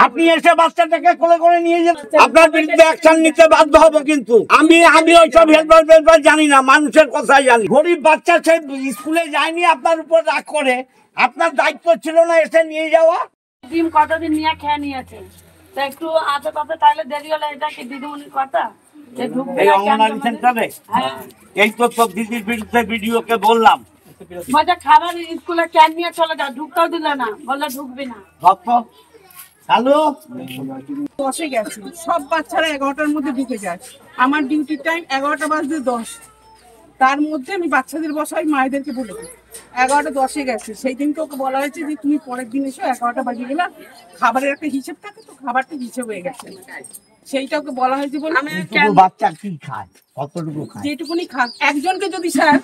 আপনি এসে বাচ্চাটাকে কোলে করে নিয়ে যান, আপনার বিরুদ্ধে অ্যাকশন নিতে বাধ্য হব। কিন্তু আমি ওইসব হেল্পার জানি না, মানুষের কথাই জানি। গরিব বাচ্চা সে স্কুলে যায়নি, আপনার উপর রাগ করে। আপনার দায়িত্ব ছিল না এসে নিয়ে যাওয়া? ডিম কতদিন নিয়ে খেয়ে নিয়েছে, একটু আতে পাতে তাহলে দেরি হলে এটা কি দিদিমণির কথা? এই অঙ্গনওয়াড়ি সেন্টারে এই তো সব দিদির বিরুদ্ধে ভিডিওকে বললাম খাবার স্কুলে ক্যান নিয়ে চলে যা, ঢুকতেও দিল না, বললে ঢুকবি না। হ্যালো, বসে গেছে, সব বাচ্চারা 11টার মধ্যে ঢুকে যায়। আমার ডিউটি টাইম 11টা বাজতে 10, তার মধ্যে আমি বাচ্চাদের বসাই, মায়েদেরকে বলে দিই 11টা 10-এ গেছে। সেই দিনকে ওকে বলা হয়েছে যে তুমি পরের দিন এসো, 11টা বাজে গেলে খাবারের একটা হিসেব থাকে, তো খাবারটা হিসেব হয়ে গেছে, সেইটা ওকে বলা হয়েছে। বলে বাচ্চা কি খায়, কতটুকু খায়, যেটুকুনি খাক। একজনকে যদি স্যার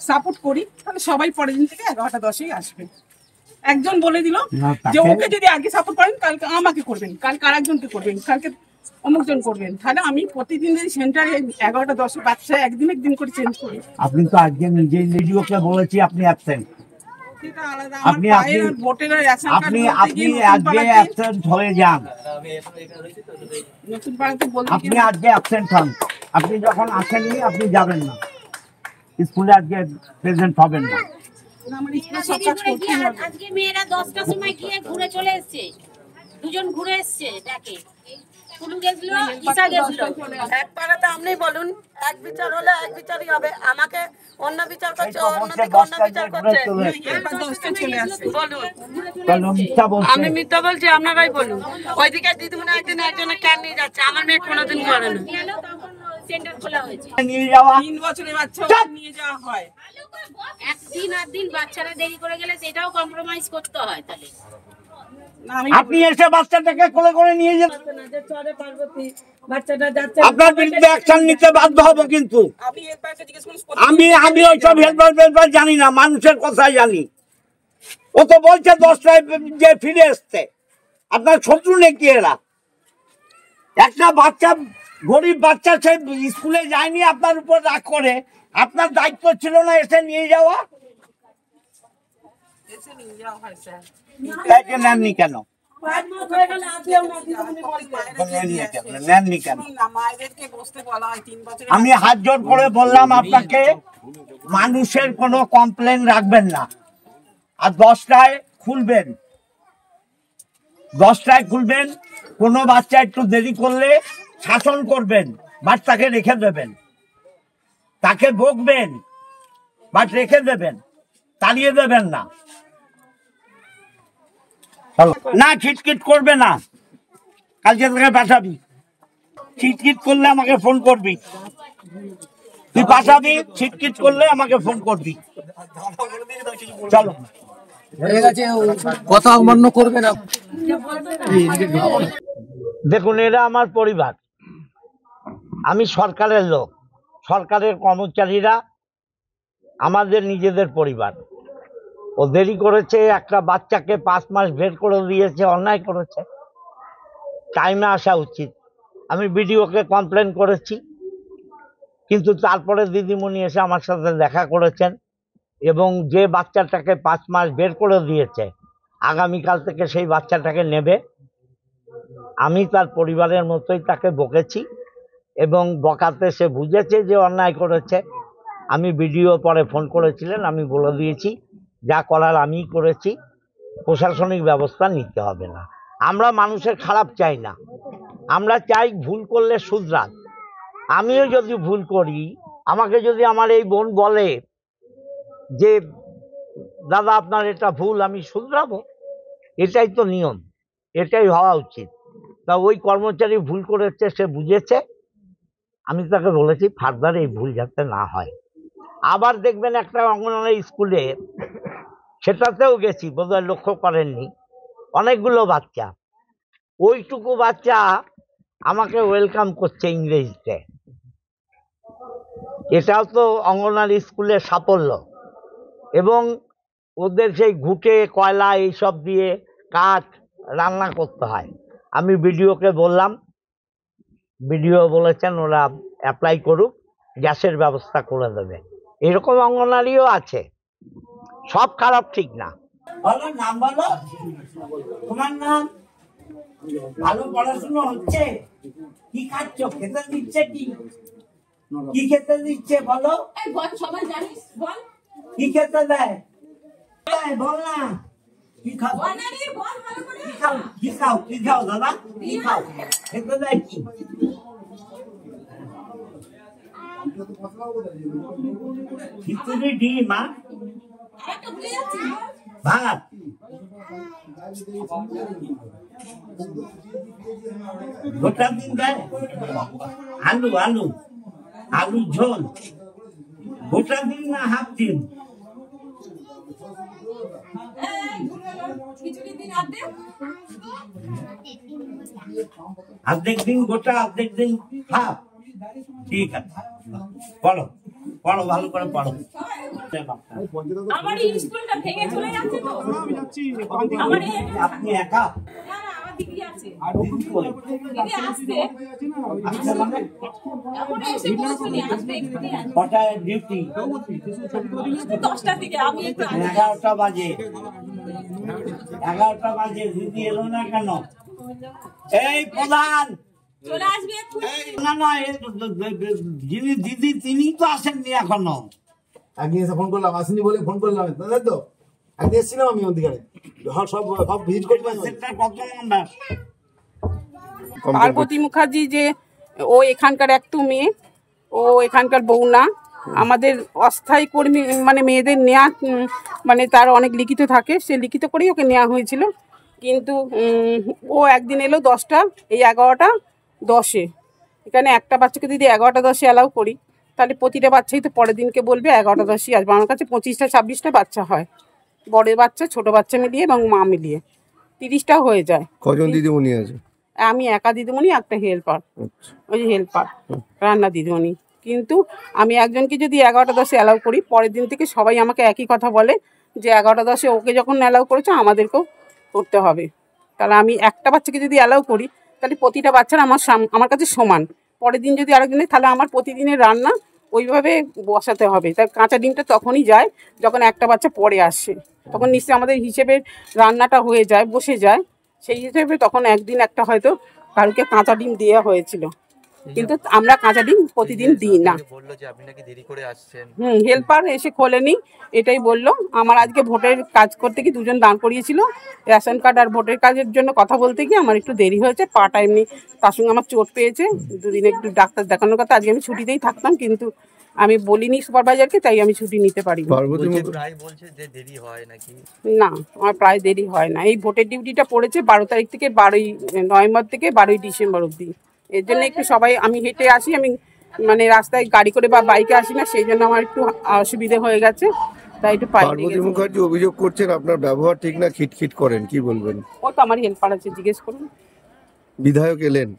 সাপোর্ট করি তাহলে সবাই পরের দিন থেকে 11টা 10-এই আসবে। একজন বলে দিল যে ওকে যদি আগে সাপোর্ট করেন কালকে আমাকে করবেন, কালকে আরেকজনকে করবেন, কালকে অমুকজন করবেন। তাহলে আমি প্রতিদিন যদি সেন্টারে 11টা 10-এ বাচ্চা একদিন করে চেঞ্জ করি। আপনি তো আজকে নিজেই ভিডিওকে বলেছি আপনি অ্যাবসেন্ট, আপনি আজকে অ্যাবসেন্ট হয়ে যান, আপনি আজকে অ্যাবসেন্ট হন। আপনি যখন আসেননি আপনি যাবেন না স্কুলে, আজকে প্রেজেন্ট হবেন না। আজকে মেয়েরা 10টার সময় গিয়ে ঘুরে চলে এসছে, দুজন ঘুরে এসছে, দেখে কুলু গেছিল, ঈশা গেছিল। একবারে তো আপনি বলুন, এক বিচার হলে এক বিচারই হবে। আমাকে অন্য বিচার করছে, অন্যদিকে অন্য বিচার করছে। বলুন, আমি মিথ্যা বলছি? আপনারাই বলুন। ওইদিকে দিদিমণি একজনে ক্যান নিয়ে যাচ্ছে, আমার মেয়ে কোনোদিন করে না। সেন্টার খোলা হয়েছে, নিয়ে যাওয়া 3 বছরের বাচ্চা নিয়ে যাওয়া হয়। একদিন বাচ্চারা দেরি করে গেলে সেটাও কম্প্রোমাইজ করতে হয়। তাহলে আপনি এসে বাচ্চাটাকে কোলে করে নিয়ে যান, আপনার বিরুদ্ধে অ্যাকশন নিতে বাধ্য হব। কিন্তু আমি ওইসব হেল্পার জানি না, মানুষের কথাই জানি। ও তো বলছে 10টায় যে ফিরে এসছে, আপনার শত্রু নাকি এরা? একটা বাচ্চা, গরিব বাচ্চা সে স্কুলে যায়নি, আপনার উপর রাগ করে। আপনার দায়িত্ব ছিল না এসে নিয়ে যাওয়া? নেননি কেন? আমি হাত জোর করে বললাম আপনাকে, মানুষের কোনো কমপ্লেন রাখবেন না, আর 10টায় খুলবেন, 10টায় খুলবেন। কোনো বাচ্চা একটু দেরি করলে শাসন করবেন, বাচ্চাকে রেখে দেবেন, তাকে বকবেন, বাট রেখে দেবেন, তাড়িয়ে দেবেন না। না খিটখিট করবে না, কালকে তোকে পাঠাবি। খিটখিট করলে আমাকে ফোন করবি, তুই পাঠাবি। খিটখিট করলে আমাকে ফোন করবি। চলো, কথা অমান্য করবে না। দেখুন, এরা আমার পরিবার, আমি সরকারের লোক, সরকারের কর্মচারীরা আমাদের নিজেদের পরিবার। ও দেরি করেছে, একটা বাচ্চাকে 5 মাস বের করে দিয়েছে, অন্যায় করেছে, টাইমে আসা উচিত। আমি বিডিওকে কমপ্লেন করেছি, কিন্তু তারপরে দিদিমণি এসে আমার সাথে দেখা করেছেন, এবং যে বাচ্চাটাকে 5 মাস বের করে দিয়েছে আগামীকাল থেকে সেই বাচ্চাটাকে নেবে। আমি তার পরিবারের মতোই তাকে বকেছি, এবং বকাতে সে বুঝেছে যে অন্যায় করেছে। আমি বিডিও পরে ফোন করেছিলেন, আমি বলে দিয়েছি যা করার আমিই করেছি, প্রশাসনিক ব্যবস্থা নিতে হবে না। আমরা মানুষের খারাপ চাই না, আমরা চাই ভুল করলে শুধরান। আমিও যদি ভুল করি, আমাকে যদি আমার এই বোন বলে যে দাদা আপনার এটা ভুল, আমি শুধরাবো, এটাই তো নিয়ম, এটাই হওয়া উচিত। তা ওই কর্মচারী ভুল করেছে, সে বুঝেছে, আমি তাকে বলেছি ফার্দার এই ভুল যাতে না হয়। আবার দেখবেন একটা অঙ্গনওয়াড়ি স্কুলে, সেটাতেও গেছি, বোধহয় লক্ষ্য করেননি, অনেকগুলো বাচ্চা, ওইটুকু বাচ্চা আমাকে ওয়েলকাম করছে ইংরেজিতে। এটাও তো অঙ্গনওয়াড়ি স্কুলের সাফল্য। এবং ওদের সেই ঘুঁটে কয়লা এইসব দিয়ে কাঠ রান্না করতে হয়। আমি বিডিওকে বললাম, বিডিও বলেছেন ওরা অ্যাপ্লাই করুক, গ্যাসের ব্যবস্থা করে দেবে। এরকম অঙ্গনওয়াড়িও আছে, সব খারাপ ঠিক না। বলো নাম বলো, তোমার নাম? ভালো পড়াশোনা হচ্ছে? কি খাচ্ছ? খেতে দিচ্ছে কি? কি খেতে দিচ্ছে বলো? সবাই জানিস বল কি খেতে দেয়? বল না, কি খাও? কি খাও? কি খাও? কি খাও দাদা? কি খাও? খেতে দেয় কি? খিচুড়ি, ডিম, ভাত। গোটা দিন দেয়? আলু আলু আলুর ঝোল গোটা দিন না হাফ দিন? অর্ধেক দিন গোটা, অর্ধেক দিন হাফ। ঠিক আছে, পড়ো পড়ো, ভালো করে পড়ো। আমার এই স্কুলটা ভেঙে চলে যাচ্ছে তো আমার এই আপনি একা? না না আমার দিদি আছে দিদি কই? দিদি আসছে আচ্ছা, মানে এখন এসে পৌঁছনি আসবে এখানে আসবে কটায় ডিউটি? 10টা থেকে আমি একটু 11টা বাজে। 11টা বাজে, দিদি এলো না কেন? এই প্রধান, চলে আসবে এক্ষুনি না না, যিনি দিদি তিনি তো আসেননি এখনো। একদিন এসে ফোন করলাম, আসেনি বলে ফোন করলাম, তাই তো? একদিন এসেছিলাম আমি ওদিকে, সব সব ভিজিট করলাম। সেটা কত নাম্বার? পার্বতী মুখার্জি যে ও এখানকার একটু মেয়ে, ও এখানকার বউ না। আমাদের অস্থায়ী কর্মী মানে মেয়েদের নেওয়া মানে তার অনেক লিখিত থাকে, সে লিখিত করেই ওকে নেওয়া হয়েছিল। কিন্তু ও একদিন এলো 10টা, এই 11টা 10-এ। এখানে একটা বাচ্চাকে যদি 11টা 10-এ অ্যালাউ করি, তাহলে প্রতিটা বাচ্চাই তো পরের দিনকে বলবে 11টা 10-ই আসবে। আমার কাছে 25টা 26টা বাচ্চা হয়, বড় বাচ্চা ছোট বাচ্চা মিলিয়ে এবং মা মিলিয়ে 30টাও হয়ে যায়। কজন দিদিমণি আছে? আমি একা দিদিমণি, একটা হেল্পার, ওই যে হেল্পার রান্না দিদিমণি। কিন্তু আমি একজনকে যদি 11টা 10-এ অ্যালাউ করি, পরের দিন থেকে সবাই আমাকে একই কথা বলে যে 11টা 10-এ ওকে যখন অ্যালাউ করেছো আমাদেরকেও করতে হবে। তাহলে আমি একটা বাচ্চাকে যদি অ্যালাউ করি, তাহলে প্রতিটা বাচ্চারা আমার কাছে সমান। পরের দিন যদি আরেকদিনে, তাহলে আমার প্রতিদিনের রান্না ওইভাবে বসাতে হবে। তার কাঁচা ডিমটা তখনই যায় যখন একটা বাচ্চা পরে আসে, তখন নিশ্চয়ই আমাদের হিসেবে রান্নাটা হয়ে যায়, বসে যায়। সেই হিসেবে তখন একদিন একটা হয়তো কালকে কাঁচা ডিম দেওয়া হয়েছিল, কিন্তু আমরা কাঁচা ডিম প্রতিদিন দিই না। বললো যে আপনি নাকি দেরি করে আসছেন। হেল্পার এসে খোলেনি, এটাই বললো। আমার আজকে ভোটের কাজ করতে গিয়ে দুজন দাঁড় করিয়েছিল, রেশন কার্ড আর ভোটের কাজের জন্য কথা বলতে গিয়ে আমার একটু দেরি হয়েছে, পাটা এমনি, তার সঙ্গে আমার চোট পেয়েছে, দুদিন একটু ডাক্তার দেখানোর কথা। আজকে আমি ছুটিতেই থাকতাম, কিন্তু আমি বলিনি সুপারভাইজারকে, তাই আমি ছুটি নিতে পারি প্রায় বলছে যে দেরি হয় নাকি? না, আমার প্রায় দেরি হয় না। এই ভোটের ডিউটিটা পড়েছে 12 তারিখ থেকে 12ই নভেম্বর থেকে 12ই ডিসেম্বর অবধি। এর জন্য একটু সবাই, আমি হেঁটে আসি, আমি মানে রাস্তায় গাড়ি করে বা বাইকে আসি না, সেই জন্য আমার একটু অসুবিধে হয়ে গেছে, তাই একটু পাই। পার্বতী মুখার্জি অভিযোগ করছেন আপনার ব্যবহার ঠিক না, খিটখিট করেন, কি বলবেন? ও তো আমার হেল্পার আছে, জিজ্ঞেস করুন। বিধায়ক এলেন,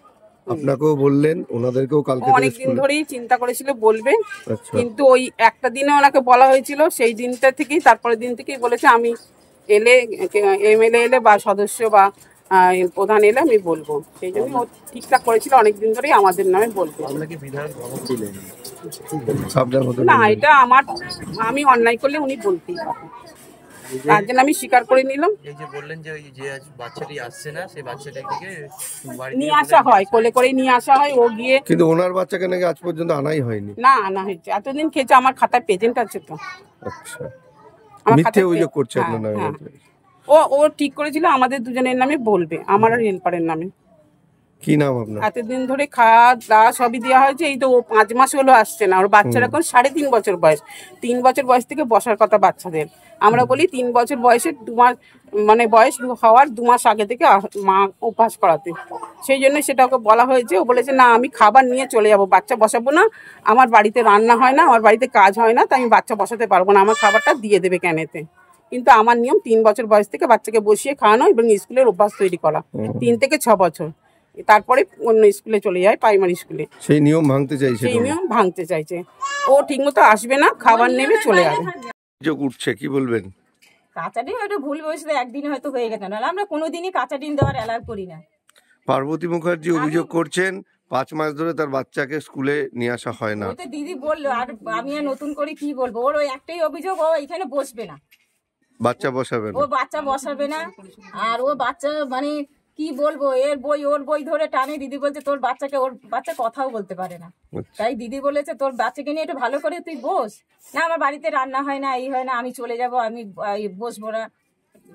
আপনাকেও বললেন, ওনাদেরকেও কালকে থেকে অনেকদিন ধরেই চিন্তা করেছিল বলবে, আচ্ছা। কিন্তু ওই একটা দিনে ওনাকে বলা হয়েছিল, সেই দিনটা থেকেই, তারপরের দিন থেকেই বলেছে আমি এলে, এমএলএ এলে বা সদস্য বা প্রধান এলে আমি বলবো। সেই জন্য ও ঠিকঠাক করেছিল, অনেকদিন ধরেই আমাদের নামে বলবে। আপনাকে বিধায়ক ধমক দিলেন? সাবধান হতে না, বললেন। এটা আমি অন্যায় করলে উনি বলতেই পারেন, তার জন্য আমি স্বীকার করে নিলাম। এই যে বললেন যে ওই যে বাচ্চাটি আসছে না, সেই বাচ্চাটাকে বাড়ি নিয়ে আসা হয়, কোলে করে নিয়ে আসা হয়, ও গিয়ে। কিন্তু ওনার বাচ্চাকে নাকি আজ পর্যন্ত আনাই হয়নি। না, আনা হয়েছে, এতদিন খেয়েছে, আমার খাতায় প্রেজেন্ট আছে তো। আচ্ছা, আমার মিথ্যে খাতায় অভিযোগ করছে হ্যাঁ, আপনার নামে? হ্যাঁ। ও ঠিক করেছিল আমাদের দুজনের নামে বলবে, আমার আর হেল্পারের নামে। কি নাম আপনার? এতদিন ধরে খাওয়া দাওয়া সবই দেওয়া হয়েছে, এই তো ও 5 মাস হলো আসছে না। ওর বাচ্চার এখন 3.5 বছর বয়স। 3 বছর বয়স থেকে বসার কথা বাচ্চাদের। আমরা বলি 3 বছর বয়সে 2 মাস মানে বয়স হওয়ার 2 মাস আগে থেকে মা অভ্যাস করাতে। সেই জন্য সেটা ওকে বলা হয়েছে। ও বলেছে না, আমি খাবার নিয়ে চলে যাব, বাচ্চা বসাবো না, আমার বাড়িতে রান্না হয় না, আমার বাড়িতে কাজ হয় না, তাই আমি বাচ্চা বসাতে পারবো না, আমার খাবারটা দিয়ে দেবে ক্যানেতে। কিন্তু আমার নিয়ম 3 বছর বয়স থেকে বাচ্চাকে বসিয়ে খাওয়ানো এবং স্কুলের অভ্যাস তৈরি করা, 3 থেকে 6 বছর। তারপরে অন্য স্কুলে চলে যায়, প্রাইমারি স্কুলে। সেই নিয়ম ভাঙতে চাইছে। সেই নিয়ম ভাঙতে চাইছে। ও ঠিকমতো আসবে না, খাবার নেবে চলে যাবে। অভিযোগ উঠছে, কি বলবেন? কাঁচা ডিম হয়তো ভুল বসে একদিনে হয়তো হয়ে গেছে, নাহলে আমরা কোনোদিনই কাঁচা ডিম দেওয়ার অ্যালাউ করি না। পার্বতী মুখার্জি অভিযোগ করছেন 5 মাস ধরে তার বাচ্চাকে স্কুলে নিয়ে আসা হয় না। ওই তো দিদি বললো, আর আমি আর নতুন করে কি বলবো, ওর ওই একটাই অভিযোগ, ও এখানে বসবে না। বাচ্চা বসাবে ও না। বাচ্চা বসাবে না। আর ও বাচ্চা মানে কি বলবো, এর বই ওর বই ধরে টানে। দিদি বলছে তোর বাচ্চাকে, ওর বাচ্চা কথাও বলতে পারে না। তাই দিদি বলেছে তোর বাচ্চাকে নিয়ে একটু ভালো করে তুই বস। না আমার বাড়িতে রান্না হয় না, এই হয় না, আমি চলে যাব, আমি বসবো না,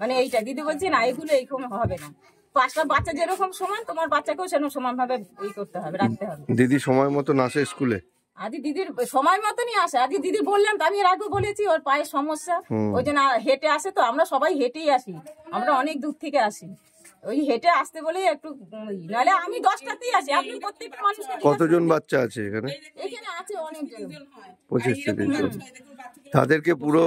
মানে এইটা। দিদি বলছে না এগুলো এইরকম হবে না, 5টা বাচ্চা যেরকম সমান তোমার বাচ্চাকেও সেরকম সমান ভাবে করতে হবে, রাখতে হবে। দিদি সময় মতো আসে স্কুলে? আদি দিদির সময় মতনই আসে। আদি দিদি বললাম তো, আমি এর আগেও বলেছি ওর পায়ের সমস্যা, ওই জন্য হেঁটে আসে। তো আমরা সবাই হেঁটেই আসি, আমরা অনেক দূর থেকে আসি, ওই হেঁটে আসতে বলেই একটু, নাহলে আমি 10টাতেই আসি। আপনি প্রত্যেকটা মানুষ কতজন বাচ্চা আছে এখানে? এখানে আছে অনেকজন, 25-30 জন। তাদেরকে পুরো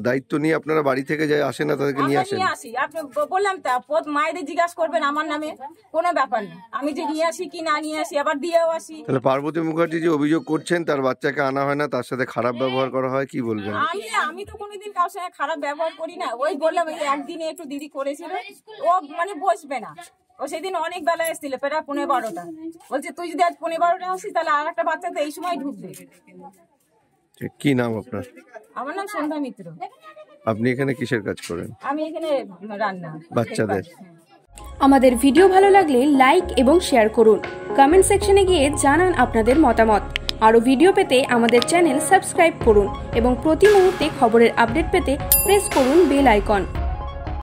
দায়িত্ব নিয়ে আপনারা বাড়ি থেকে যাই আসেন না, তাদেরকে নিয়ে আমরা আসেন? নিয়ে আসি। আপনি বললাম তো, মায়েদের জিজ্ঞাসা করবেন আমার নামে, কোনো ব্যাপার নেই। আমি যে নিয়ে আসি কি না নিয়ে আসি, আবার দিয়েও আসি। তাহলে পার্বতী মুখার্জি যে অভিযোগ করছেন তার বাচ্চাকে আনা হয় না, তার সাথে খারাপ ব্যবহার করা হয়, কি বলবেন? আমি তো কোনোদিন কারোর সঙ্গে খারাপ ব্যবহার করি না। ওই বললাম এই একদিনে একটু দিদি করেছিল, ও মানে বসবে না। ও সেদিন অনেক বেলা এসেছিল, প্রায় 15-12টা। বলছে তুই যদি আজ 15-12টা আসিস তাহলে আর একটা বাচ্চা তো এই সময় ঢুকবে। কি নাম আপনার? আমার নাম সন্ধ্যা মিত্র। আপনি এখানে কিসের কাজ করেন? আমি এখানে রান্না বাচ্চাদের। আমাদের ভিডিও ভালো লাগলে লাইক এবং শেয়ার করুন, কমেন্ট সেকশনে গিয়ে জানান আপনাদের মতামত। আরও ভিডিও পেতে আমাদের চ্যানেল সাবস্ক্রাইব করুন এবং প্রতি মুহূর্তে খবরের আপডেট পেতে প্রেস করুন বেল আইকন।